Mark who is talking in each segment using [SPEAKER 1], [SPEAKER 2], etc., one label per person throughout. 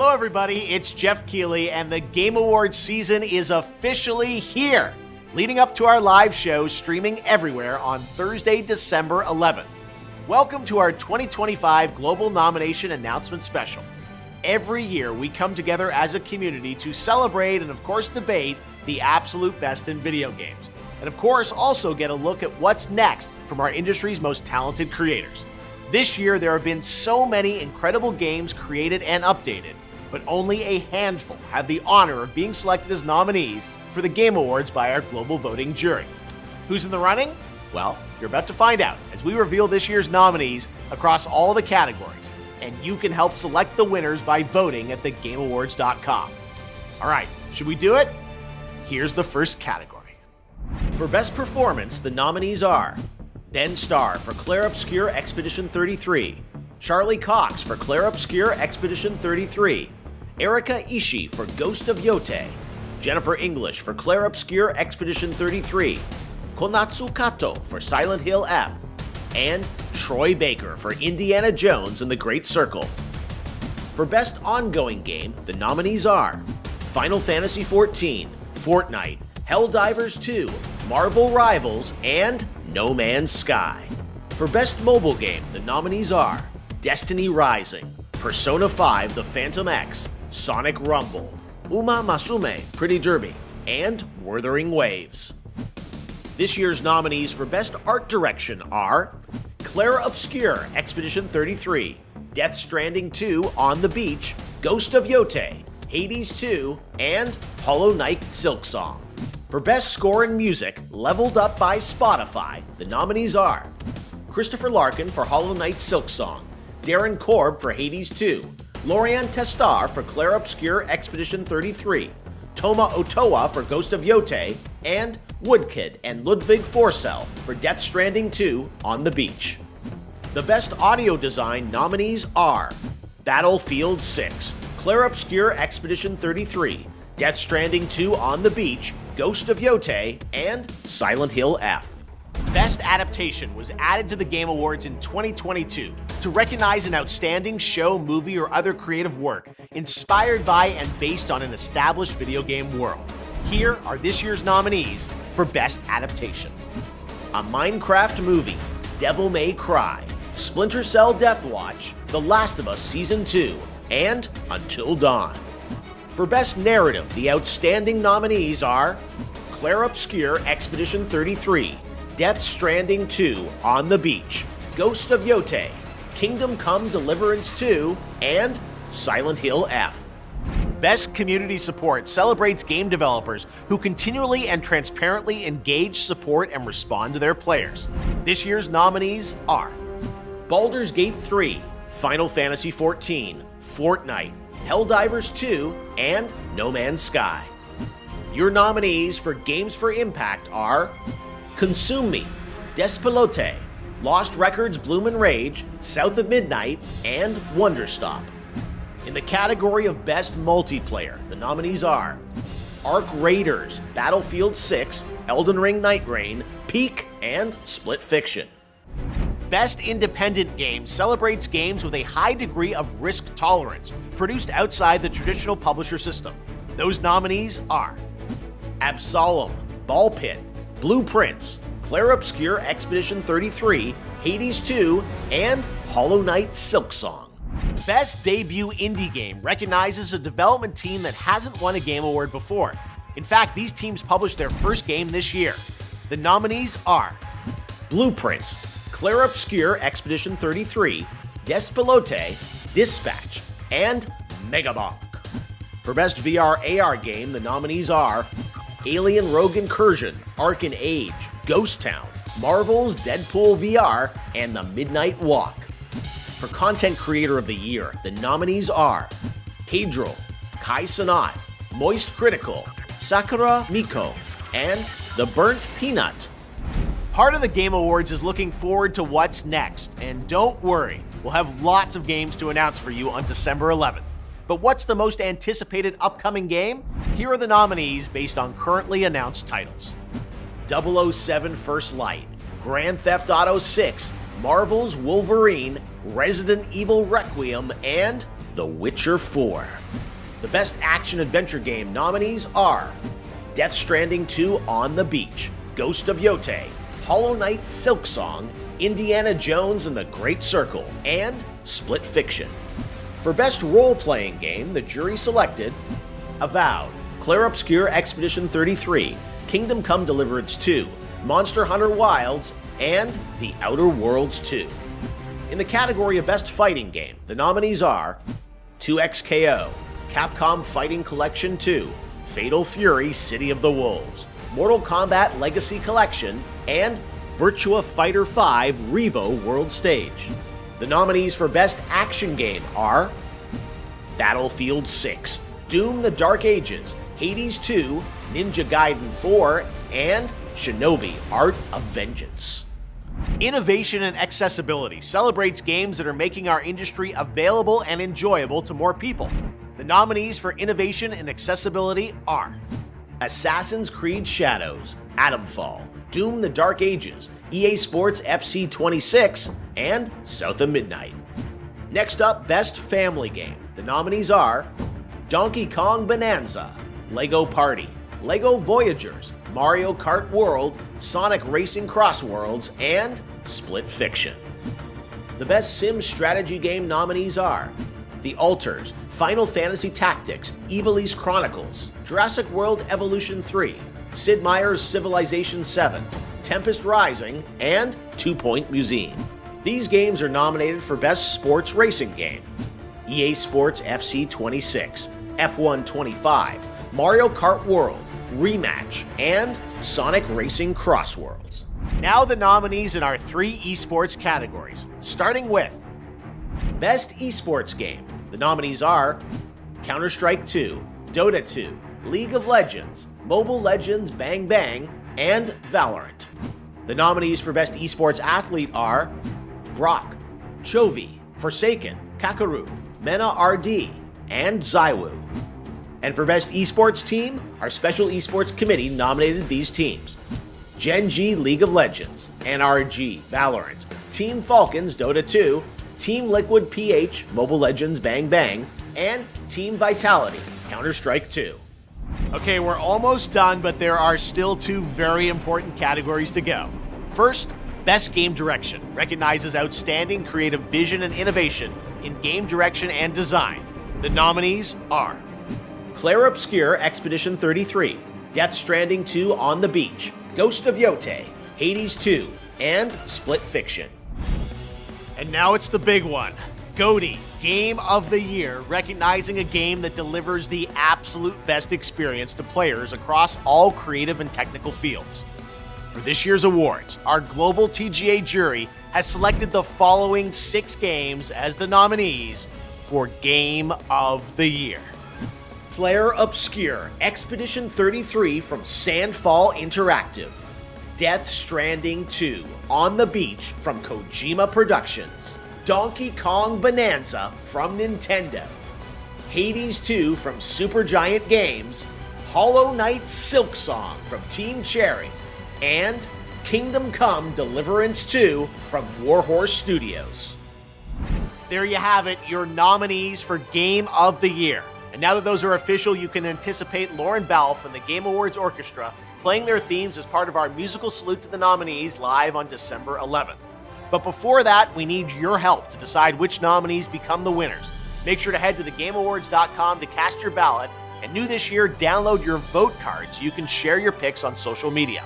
[SPEAKER 1] Hello everybody, it's Jeff Keighley, and the Game Awards season is officially here, leading up to our live show streaming everywhere on Thursday, December 11th. Welcome to our 2025 Global Nomination Announcement Special. Every year we come together as a community to celebrate and of course debate the absolute best in video games. And of course also get a look at what's next from our industry's most talented creators. This year there have been so many incredible games created and updated, but only a handful have the honor of being selected as nominees for the Game Awards by our global voting jury. Who's in the running? Well, you're about to find out as we reveal this year's nominees across all the categories, and you can help select the winners by voting at thegameawards.com. All right, should we do it? Here's the first category. For Best Performance, the nominees are Ben Starr for Clair Obscur Expedition 33, Charlie Cox for Clair Obscur Expedition 33, Erika Ishii for Ghost of Yotei, Jennifer English for Clair Obscur Expedition 33, Konatsu Kato for Silent Hill F, and Troy Baker for Indiana Jones and the Great Circle. For Best Ongoing Game, the nominees are Final Fantasy XIV, Fortnite, Helldivers 2, Marvel Rivals, and No Man's Sky. For Best Mobile Game, the nominees are Destiny Rising, Persona 5 The Phantom X, Sonic Rumble, Uma Masume Pretty Derby, and Wuthering Waves. This year's nominees for Best Art Direction are Clair Obscur Expedition 33, Death Stranding 2 On the Beach, Ghost of Yotei, Hades 2, and Hollow Knight Silksong. For Best Score and Music, leveled up by Spotify, the nominees are Christopher Larkin for Hollow Knight Silksong, Darren Korb for Hades 2, Lorian Testar for Clair Obscur Expedition 33, Toma Otoa for Ghost of Yotei, and Woodkid and Ludwig Forsell for Death Stranding 2 On the Beach. The Best Audio Design nominees are Battlefield 6, Clair Obscur Expedition 33, Death Stranding 2 On the Beach, Ghost of Yotei, and Silent Hill F. Best Adaptation was added to the Game Awards in 2022 to recognize an outstanding show, movie, or other creative work inspired by and based on an established video game world. Here are this year's nominees for Best Adaptation. A Minecraft Movie, Devil May Cry, Splinter Cell Deathwatch, The Last of Us Season 2, and Until Dawn. For Best Narrative, the outstanding nominees are Clair Obscur Expedition 33, Death Stranding 2 On the Beach, Ghost of Yotei, Kingdom Come Deliverance 2, and Silent Hill F. Best Community Support celebrates game developers who continually and transparently engage, support, and respond to their players. This year's nominees are Baldur's Gate 3, Final Fantasy XIV, Fortnite, Helldivers 2, and No Man's Sky. Your nominees for Games for Impact are Consume Me, Despelote, Lost Records Bloom and Rage, South of Midnight, and Wonderstop. In the category of Best Multiplayer, the nominees are Ark Raiders, Battlefield 6, Elden Ring Night Rain, Peak, and Split Fiction. Best Independent Game celebrates games with a high degree of risk tolerance, produced outside the traditional publisher system. Those nominees are Absolem, Ball Pit, Blueprints, Clair Obscur Expedition 33, Hades 2, and Hollow Knight Silksong. Best Debut Indie Game recognizes a development team that hasn't won a Game Award before. In fact, these teams published their first game this year. The nominees are Blueprints, Clair Obscur Expedition 33, Despelote, Dispatch, and Megabonk. For Best VR AR Game, the nominees are Alien Rogue Incursion, Arcan Age, Ghost Town, Marvel's Deadpool VR, and The Midnight Walk. For Content Creator of the Year, the nominees are Pedro, Kai Sanat, Moist Critical, Sakura Miko, and The Burnt Peanut. Part of the Game Awards is looking forward to what's next, and don't worry, we'll have lots of games to announce for you on December 11th. But what's the most anticipated upcoming game? Here are the nominees based on currently announced titles. 007 First Light, Grand Theft Auto 6, Marvel's Wolverine, Resident Evil Requiem, and The Witcher 4. The Best Action-Adventure Game nominees are Death Stranding 2 On the Beach, Ghost of Yotei, Hollow Knight Silksong, Indiana Jones and the Great Circle, and Split Fiction. For Best Role-Playing Game, the jury selected Avowed, Clair Obscur Expedition 33, Kingdom Come Deliverance 2, Monster Hunter Wilds, and The Outer Worlds 2. In the category of Best Fighting Game, the nominees are 2XKO, Capcom Fighting Collection 2, Fatal Fury City of the Wolves, Mortal Kombat Legacy Collection, and Virtua Fighter 5 Revo World Stage. The nominees for Best Action Game are Battlefield 6, Doom the Dark Ages, Hades 2, Ninja Gaiden 4, and Shinobi Art of Vengeance. Innovation and Accessibility celebrates games that are making our industry available and enjoyable to more people. The nominees for Innovation and Accessibility are Assassin's Creed Shadows, Atomfall, Doom the Dark Ages, EA Sports FC 26, and South of Midnight. Next up, Best Family Game. The nominees are Donkey Kong Bonanza, Lego Party, Lego Voyagers, Mario Kart World, Sonic Racing Cross Worlds, and Split Fiction. The Best Sim Strategy Game nominees are The Alters, Final Fantasy Tactics, Ivalice Chronicles, Jurassic World Evolution 3, Sid Meier's Civilization 7, Tempest Rising, and 2 Point Museum. These games are nominated for Best Sports Racing Game: EA Sports FC 26, F1 25, Mario Kart World, Rematch, and Sonic Racing Cross Worlds. Now the nominees in our 3 esports categories, starting with Best Esports Game. The nominees are Counter-Strike 2, Dota 2, League of Legends, Mobile Legends Bang Bang, and Valorant. The nominees for Best Esports Athlete are Brock, Chovy, Forsaken, Kakarot, Mena RD, and Zywoo. And for Best Esports Team, our Special Esports Committee nominated these teams: Gen G League of Legends, NRG Valorant, Team Falcons Dota 2, Team Liquid PH Mobile Legends Bang Bang, and Team Vitality Counter-Strike 2. Okay, we're almost done, but there are still 2 very important categories to go. First, Best Game Direction recognizes outstanding creative vision and innovation in game direction and design. The nominees are Clair Obscur Expedition 33, Death Stranding 2 On the Beach, Ghost of Yotei, Hades 2, and Split Fiction. And now it's the big one. GOTY, Game of the Year, recognizing a game that delivers the absolute best experience to players across all creative and technical fields. For this year's awards, our global TGA jury has selected the following 6 games as the nominees for Game of the Year. Clair Obscur Expedition 33 from Sandfall Interactive, Death Stranding 2 On the Beach from Kojima Productions, Donkey Kong Bonanza from Nintendo, Hades 2 from Supergiant Games, Hollow Knight Silksong from Team Cherry, and Kingdom Come Deliverance 2 from Warhorse Studios. There you have it, your nominees for Game of the Year. And now that those are official, you can anticipate Lauren Balfe and the Game Awards Orchestra playing their themes as part of our musical salute to the nominees live on December 11th. But before that, we need your help to decide which nominees become the winners. Make sure to head to thegameawards.com to cast your ballot, and new this year, download your vote card so you can share your picks on social media.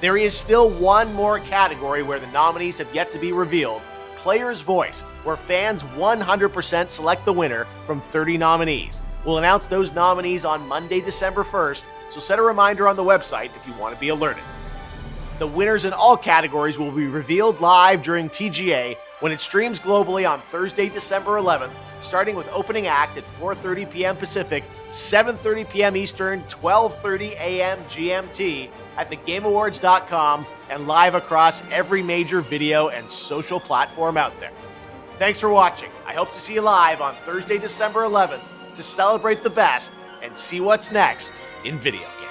[SPEAKER 1] There is still one more category where the nominees have yet to be revealed: Player's Voice, where fans 100% select the winner from 30 nominees. We'll announce those nominees on Monday, December 1st, so set a reminder on the website if you want to be alerted. The winners in all categories will be revealed live during TGA when it streams globally on Thursday, December 11th, starting with opening act at 4:30 p.m. Pacific, 7:30 p.m. Eastern, 12:30 a.m. GMT at thegameawards.com and live across every major video and social platform out there. Thanks for watching. I hope to see you live on Thursday, December 11th to celebrate the best and see what's next in video games.